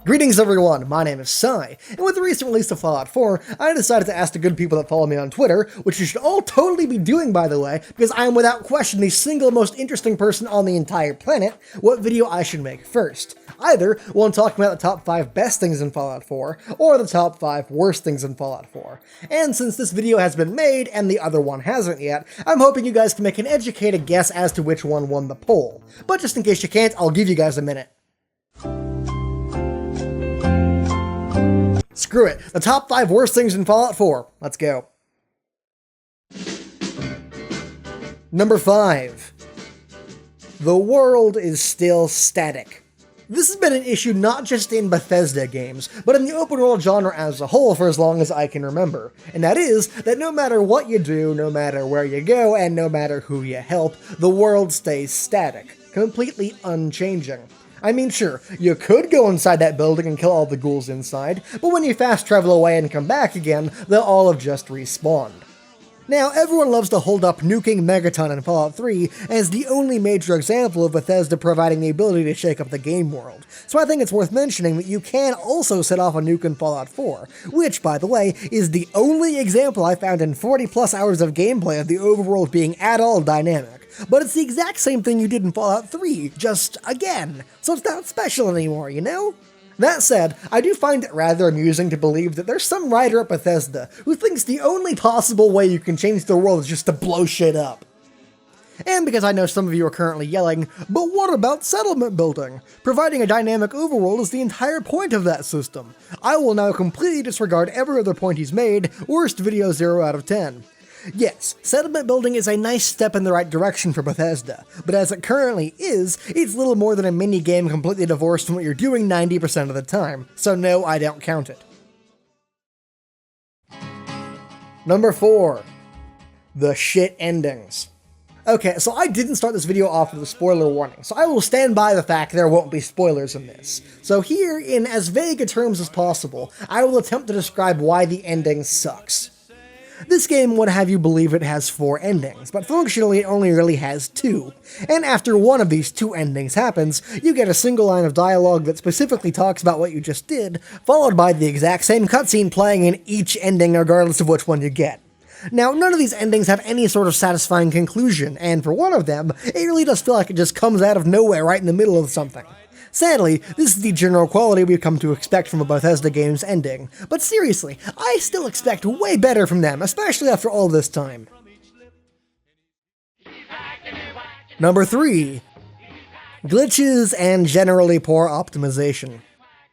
Greetings everyone, my name is Sai, and with the recent release of Fallout 4, I decided to ask the good people that follow me on Twitter, which you should all totally be doing by the way, because I am without question the single most interesting person on the entire planet, what video I should make first. Either one talking about the top 5 best things in Fallout 4, or the top 5 worst things in Fallout 4. And since this video has been made, and the other one hasn't yet, I'm hoping you guys can make an educated guess as to which one won the poll. But just in case you can't, I'll give you guys a minute. Screw it, the top 5 worst things in Fallout 4. Let's go. Number 5. The world is still static. This has been an issue not just in Bethesda games, but in the open world genre as a whole for as long as I can remember. And that is, that no matter what you do, no matter where you go, and no matter who you help, the world stays static, completely unchanging. I mean, sure, you could go inside that building and kill all the ghouls inside, but when you fast travel away and come back again, they'll all have just respawned. Now, everyone loves to hold up nuking Megaton in Fallout 3 as the only major example of Bethesda providing the ability to shake up the game world, so I think it's worth mentioning that you can also set off a nuke in Fallout 4, which, by the way, is the only example I found in 40 plus hours of gameplay of the overworld being at all dynamic. But it's the exact same thing you did in Fallout 3, just again, so it's not special anymore, you know? That said, I do find it rather amusing to believe that there's some writer at Bethesda who thinks the only possible way you can change the world is just to blow shit up. And because I know some of you are currently yelling, but what about settlement building? Providing a dynamic overworld is the entire point of that system. I will now completely disregard every other point he's made, worst video 0 out of 10. Yes, settlement building is a nice step in the right direction for Bethesda, but as it currently is, it's little more than a mini-game completely divorced from what you're doing 90% of the time, so no, I don't count it. Number 4. The shit endings. Okay, so I didn't start this video off with a spoiler warning, so I will stand by the fact there won't be spoilers in this. So here, in as vague a terms as possible, I will attempt to describe why the ending sucks. This game would have you believe it has 4 endings, but functionally it only really has 2. And after one of these 2 endings happens, you get a single line of dialogue that specifically talks about what you just did, followed by the exact same cutscene playing in each ending regardless of which one you get. Now, none of these endings have any sort of satisfying conclusion, and for one of them, it really does feel like it just comes out of nowhere right in the middle of something. Sadly, this is the general quality we've come to expect from a Bethesda game's ending, but seriously, I still expect way better from them, especially after all this time. Number 3. Glitches and generally poor optimization.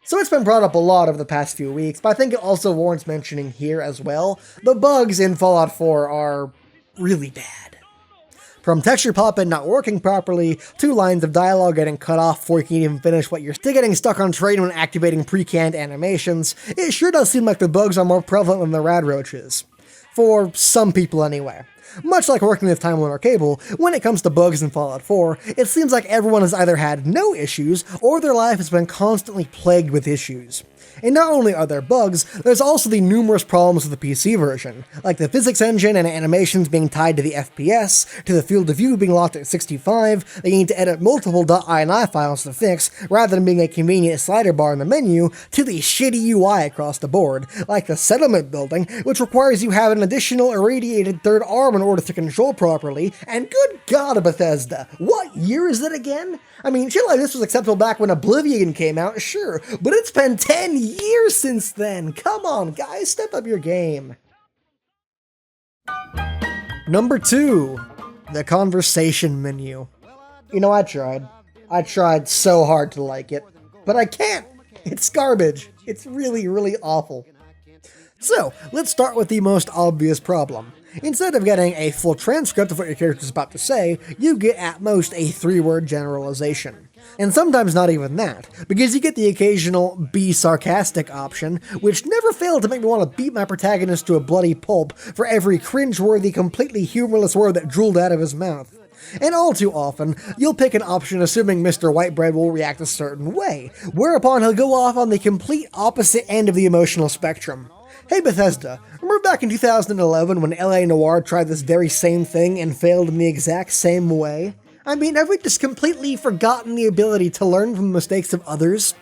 So it's been brought up a lot over the past few weeks, but I think it also warrants mentioning here as well. The bugs in Fallout 4 are really bad. From texture pop-in not working properly, to lines of dialogue getting cut off before you can even finish what you're still getting stuck on train when activating pre-canned animations, it sure does seem like the bugs are more prevalent than the rad roaches. For some people anyway. Much like working with Time Warner Cable, when it comes to bugs in Fallout 4, it seems like everyone has either had no issues, or their life has been constantly plagued with issues. And not only are there bugs, there's also the numerous problems with the PC version, like the physics engine and animations being tied to the FPS, to the field of view being locked at 65, they need to edit multiple .ini files to fix, rather than being a convenient slider bar in the menu, to the shitty UI across the board, like the settlement building, which requires you have an additional irradiated third arm in order to control properly, and good god Bethesda, what year is it again? I mean, shit like this was acceptable back when Oblivion came out, sure, but it's been 10 years since then! Come on, guys, step up your game! Number 2. The conversation menu. You know, I tried. I tried so hard to like it, but I can't! It's garbage. It's really, really awful. So, let's start with the most obvious problem. Instead of getting a full transcript of what your character's about to say, you get at most a 3-word generalization. And sometimes not even that, because you get the occasional be sarcastic option, which never failed to make me want to beat my protagonist to a bloody pulp for every cringeworthy, completely humorless word that drooled out of his mouth. And all too often, you'll pick an option assuming Mr. Whitebread will react a certain way, whereupon he'll go off on the complete opposite end of the emotional spectrum. Hey Bethesda, remember back in 2011 when LA Noire tried this very same thing and failed in the exact same way? I mean, have we just completely forgotten the ability to learn from the mistakes of others?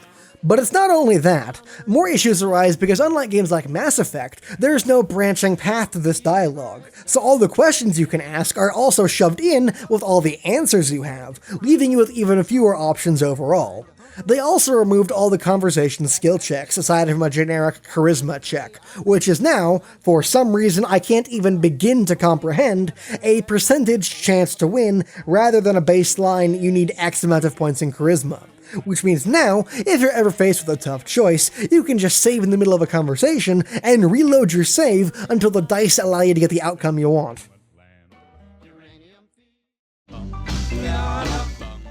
But it's not only that. More issues arise because unlike games like Mass Effect, there's no branching path to this dialogue, so all the questions you can ask are also shoved in with all the answers you have, leaving you with even fewer options overall. They also removed all the conversation skill checks aside from a generic charisma check, which is now, for some reason I can't even begin to comprehend, a percentage chance to win rather than a baseline you need X amount of points in charisma. Which means now, if you're ever faced with a tough choice, you can just save in the middle of a conversation and reload your save until the dice allow you to get the outcome you want.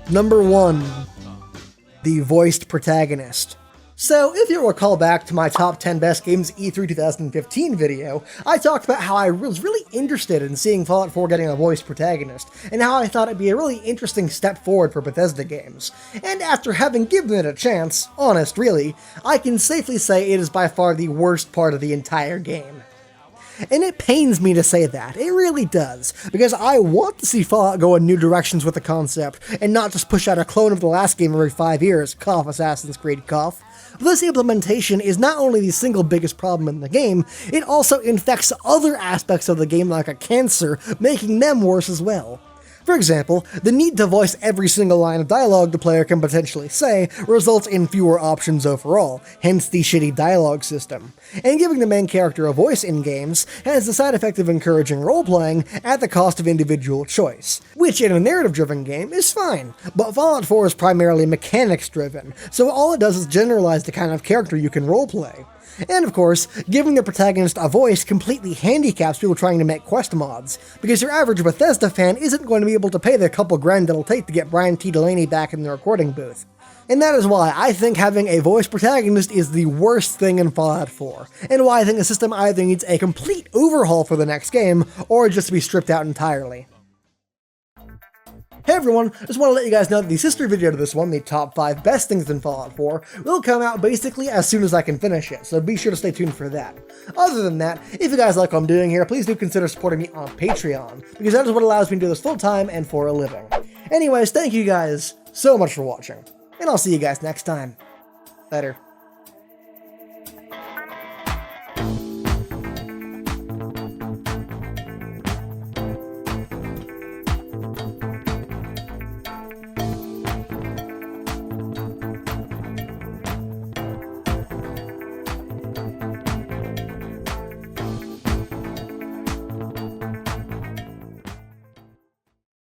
Number 1. The voiced protagonist. So, if you recall back to my top 10 best games E3 2015 video, I talked about how I was really interested in seeing Fallout 4 getting a voiced protagonist, and how I thought it'd be a really interesting step forward for Bethesda games. And after having given it a chance, honest really, I can safely say it is by far the worst part of the entire game. And it pains me to say that, it really does, because I want to see Fallout go in new directions with the concept, and not just push out a clone of the last game every 5 years, cough Assassin's Creed cough. This implementation is not only the single biggest problem in the game, it also infects other aspects of the game like a cancer, making them worse as well. For example, the need to voice every single line of dialogue the player can potentially say results in fewer options overall, hence the shitty dialogue system. And giving the main character a voice in games has the side effect of encouraging role-playing at the cost of individual choice, which in a narrative-driven game is fine, but Fallout 4 is primarily mechanics-driven, so all it does is generalize the kind of character you can roleplay. And of course, giving the protagonist a voice completely handicaps people trying to make quest mods, because your average Bethesda fan isn't going to be able to pay the couple grand it'll take to get Brian T. Delaney back in the recording booth. And that is why I think having a voice protagonist is the worst thing in Fallout 4, and why I think the system either needs a complete overhaul for the next game, or just to be stripped out entirely. Hey everyone, just want to let you guys know that the sister video to this one, the top 5 best things in Fallout 4, will come out basically as soon as I can finish it, so be sure to stay tuned for that. Other than that, if you guys like what I'm doing here, please do consider supporting me on Patreon, because that is what allows me to do this full time and for a living. Anyways, thank you guys so much for watching, and I'll see you guys next time. Later.